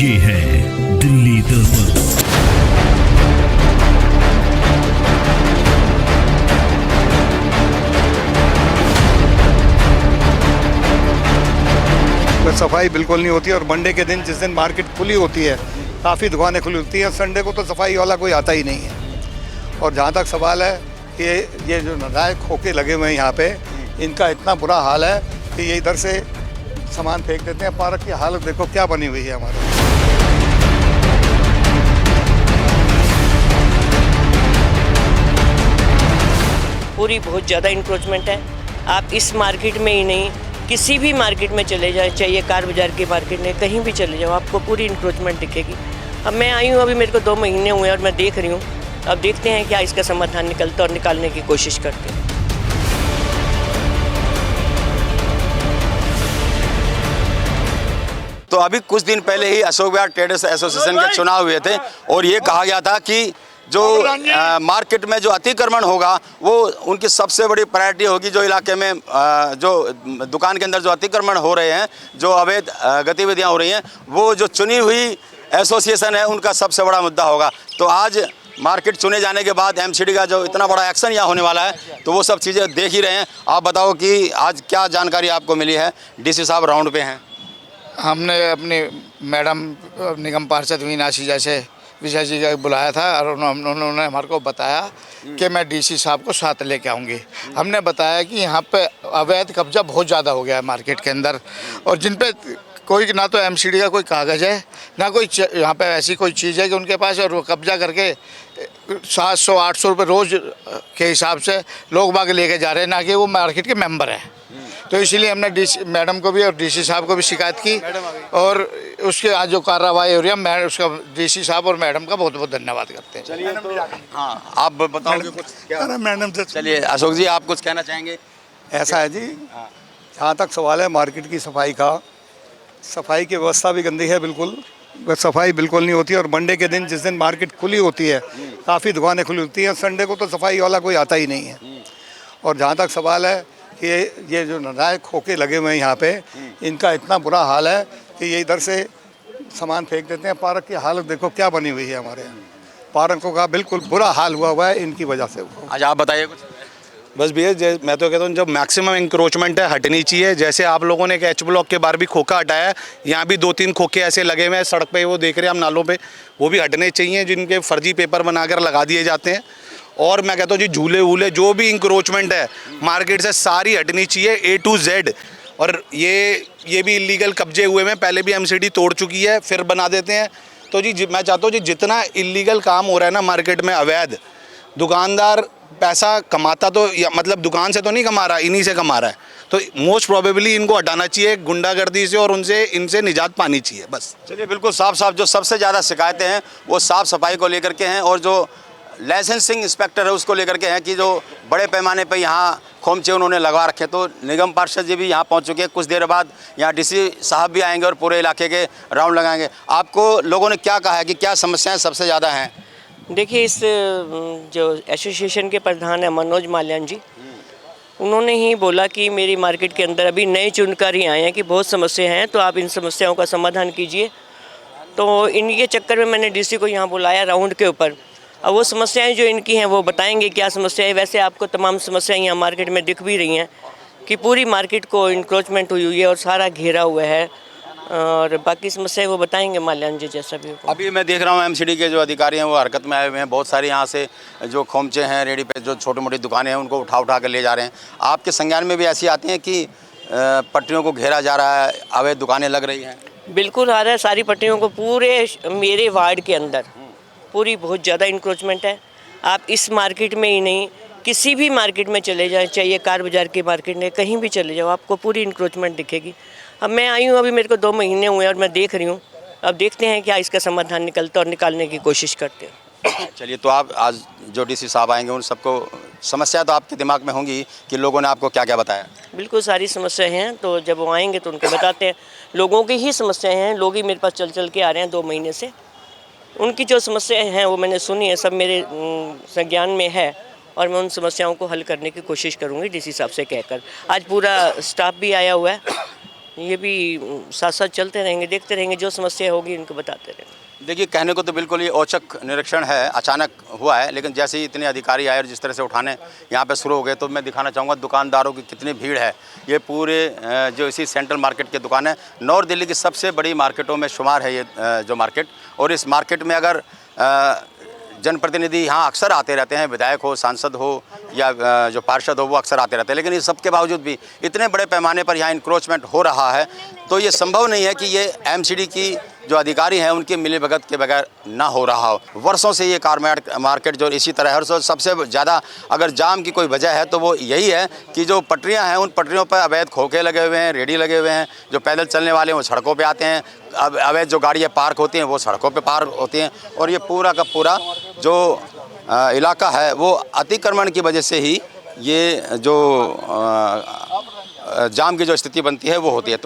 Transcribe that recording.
ये है दिल्ली दर्पण। सफाई बिल्कुल नहीं होती और मंडे के दिन जिस दिन मार्केट खुली होती है, काफ़ी दुकानें खुली होती हैं, संडे को तो सफाई वाला कोई आता ही नहीं है। और जहाँ तक सवाल है कि ये जो नालायक खोखे लगे हुए हैं यहाँ पे, इनका इतना बुरा हाल है कि ये इधर से सामान फेंक देते हैं। पार्क की हालत देखो क्या बनी हुई है हमारे। पूरी बहुत ज़्यादा इंक्रोचमेंट है। आप इस मार्केट में ही नहीं, किसी भी मार्केट में चले जाएं, चाहिए कार बाज़ार की मार्केट में, कहीं भी चले जाओ आपको पूरी इंक्रोचमेंट दिखेगी। अब मैं आई हूँ, अभी मेरे को 2 महीने हुए और मैं देख रही हूँ। अब देखते हैं क्या इसका समाधान निकलता और निकालने की कोशिश करते हैं। तो अभी कुछ दिन पहले ही अशोक विहार ट्रेडर्स एसोसिएशन के चुनाव हुए थे और ये कहा गया था कि जो मार्केट में जो अतिक्रमण होगा वो उनकी सबसे बड़ी प्रायोरिटी होगी। जो इलाके में जो दुकान के अंदर जो अतिक्रमण हो रहे हैं, जो अवैध गतिविधियां हो रही हैं, वो जो चुनी हुई एसोसिएशन है उनका सबसे बड़ा मुद्दा होगा। तो आज मार्केट चुने जाने के बाद एमसीडी का जो इतना बड़ा एक्शन यहाँ होने वाला है, तो वो सब चीज़ें देख ही रहे हैं। आप बताओ कि आज क्या जानकारी आपको मिली है? डीसी साहब राउंड पे हैं। हमने अपनी मैडम निगम पार्षद वीनाशी जैसे विजय जी का बुलाया था और उन्होंने हमारे को बताया कि मैं डीसी साहब को साथ लेके आऊँगी। हमने बताया कि यहाँ पे अवैध कब्जा बहुत ज़्यादा हो गया है मार्केट के अंदर, और जिन पे कोई ना तो एमसीडी का कोई कागज़ है, ना कोई यहाँ पे ऐसी कोई चीज़ है कि उनके पास, और वो कब्जा करके 700-800 रुपये रोज़ के हिसाब से लोग बाग लेके जा रहे हैं, ना कि वो मार्केट के मेंबर हैं। तो इसीलिए हमने डीसी मैडम को भी और डीसी साहब को भी शिकायत की, और उसके आज जो कार्रवाई हो रही है, मैं उसका डीसी साहब और मैडम का बहुत बहुत धन्यवाद करते हैं। चलिए हाँ, आप बताओगे कुछ क्या? मैडम से चलिए अशोक जी, आप कुछ कहना चाहेंगे? ऐसा है जी, जहाँ तक सवाल है मार्केट की सफाई का, सफाई की व्यवस्था भी गंदी है, बिल्कुल सफाई बिल्कुल नहीं होती। और मंडे के दिन जिस दिन मार्केट खुली होती है, काफ़ी दुकानें खुली होती हैं, संडे को तो सफाई वाला कोई आता ही नहीं है। और जहाँ तक सवाल है कि ये जो नालायक खोखे लगे हुए हैं यहाँ पे, इनका इतना बुरा हाल है कि ये इधर से सामान फेंक देते हैं। पार्क की हालत देखो क्या बनी हुई है हमारे यहाँ। पार्कों का बिल्कुल बुरा हाल हुआ है इनकी वजह से। आज आप बताइए कुछ। बस भैया, मैं तो कहता हूँ जब मैक्सिमम इंक्रोचमेंट है हटनी चाहिए। जैसे आप लोगों ने एक एच ब्लॉक के बाहर भी खोखा हटाया है, यहाँ भी 2-3 खोखे ऐसे लगे हुए हैं सड़क पे, वो देख रहे हैं हम नालों पे, वो भी हटने चाहिए, जिनके फर्जी पेपर बनाकर लगा दिए जाते हैं। और मैं कहता हूँ जी, झूले वूले जो भी इंक्रोचमेंट है मार्केट से सारी हटनी चाहिए A to Z। और ये भी इलीगल कब्जे हुए हैं, पहले भी एमसीडी तोड़ चुकी है, फिर बना देते हैं। तो जी मैं चाहता हूँ जी, जितना इलीगल काम हो रहा है ना मार्केट में अवैध, दुकानदार पैसा कमाता तो मतलब दुकान से तो नहीं कमा रहा, इन्हीं से कमा रहा है। तो मोस्ट प्रोबेबली इनको हटाना चाहिए गुंडागर्दी से, और इनसे निजात पानी चाहिए बस। चलिए, बिल्कुल साफ साफ जो सबसे ज़्यादा शिकायतें हैं वो साफ़ सफाई को लेकर के हैं, और जो लाइसेंसिंग इंस्पेक्टर है उसको लेकर के हैं कि जो बड़े पैमाने पर यहाँ खोमचे उन्होंने लगा रखे। तो निगम पार्षद जी भी यहाँ पहुँच चुके हैं, कुछ देर बाद यहाँ डीसी साहब भी आएंगे और पूरे इलाके के राउंड लगाएंगे। आपको लोगों ने क्या कहा है कि क्या समस्याएं सबसे ज़्यादा हैं? देखिए, इस जो एसोसिएशन के प्रधान है मनोज माल्यान जी, उन्होंने ही बोला कि मेरी मार्केट के अंदर अभी नए चुनकर ही आए हैं कि बहुत समस्याएं हैं, तो आप इन समस्याओं का समाधान कीजिए। तो इनके चक्कर में मैंने डीसी को यहाँ बुलाया राउंड के ऊपर। अब वो समस्याएं जो इनकी हैं वो बताएंगे क्या समस्याएं। वैसे आपको तमाम समस्याएं यहाँ मार्केट में दिख भी रही हैं कि पूरी मार्केट को इंक्रोचमेंट हुई है और सारा घेरा हुआ है, और बाकी समस्याएं वो बताएंगे माल्यान जी जैसा भी हो। अभी मैं देख रहा हूँ एमसीडी के जो अधिकारी हैं वो हरकत में आए हुए हैं। बहुत सारे यहाँ से जो खोमचे हैं, रेडी पे जो छोटी मोटी दुकानें हैं, उनको उठा कर ले जा रहे हैं। आपके संज्ञान में भी ऐसी आती हैं कि पटरियों को घेरा जा रहा है, अवैध दुकानें लग रही हैं? बिल्कुल आ रहा है, सारी पट्टियों को पूरे मेरे वार्ड के अंदर पूरी बहुत ज़्यादा इंक्रोचमेंट है। आप इस मार्केट में ही नहीं, किसी भी मार्केट में चले जाएं, चाहिए कार बाज़ार की मार्केट में, कहीं भी चले जाओ आपको पूरी इंक्रोचमेंट दिखेगी। अब मैं आई हूँ, अभी मेरे को 2 महीने हुए और मैं देख रही हूँ। अब देखते हैं क्या इसका समाधान निकलता और निकालने की कोशिश करते हैं। चलिए, तो आप आज जो डीसी साहब आएंगे उन सबको समस्या तो आपके दिमाग में होंगी कि लोगों ने आपको क्या क्या बताया? बिल्कुल सारी समस्याएं हैं, तो जब वो आएंगे तो उनको बताते हैं। लोगों की ही समस्याएं हैं, लोग ही मेरे पास चल के आ रहे हैं 2 महीने से। उनकी जो समस्याएं हैं वो मैंने सुनी है, सब मेरे संज्ञान में है, और मैं उन समस्याओं को हल करने की कोशिश करूंगी डीसी साहब से कहकर। आज पूरा स्टाफ भी आया हुआ है, ये भी साथ साथ चलते रहेंगे, देखते रहेंगे, जो समस्या होगी उनको बताते रहेंगे। देखिए, कहने को तो बिल्कुल ये औचक निरीक्षण है, अचानक हुआ है, लेकिन जैसे ही इतने अधिकारी आए और जिस तरह से उठाने यहाँ पे शुरू हो गए, तो मैं दिखाना चाहूँगा दुकानदारों की कितनी भीड़ है। ये पूरे जो इसी सेंट्रल मार्केट की दुकान है, नॉर्थ दिल्ली की सबसे बड़ी मार्केटों में शुमार है ये जो मार्केट। और इस मार्केट में अगर जनप्रतिनिधि यहाँ अक्सर आते रहते हैं, विधायक हो, सांसद हो या जो पार्षद हो, वो अक्सर आते रहते हैं, लेकिन इस सब के बावजूद भी इतने बड़े पैमाने पर यहाँ इंक्रोचमेंट हो रहा है, तो ये संभव नहीं है कि ये एमसीडी की जो अधिकारी हैं उनके मिलीभगत के बगैर ना हो रहा हो। वर्षों से ये कार मार्केट जो इसी तरह है, और सबसे ज़्यादा अगर जाम की कोई वजह है तो वो यही है कि जो पटरियां हैं उन पटरियों पर अवैध खोखे लगे हुए हैं, रेडी लगे हुए हैं। जो पैदल चलने वाले हैं वो सड़कों पे आते हैं, अवैध जो गाड़ियाँ पार्क होती हैं वो सड़कों पे पार्क होती हैं, और ये पूरा का पूरा जो इलाका है वो अतिक्रमण की वजह से ही ये जो जाम की जो स्थिति बनती है वो होती है। तो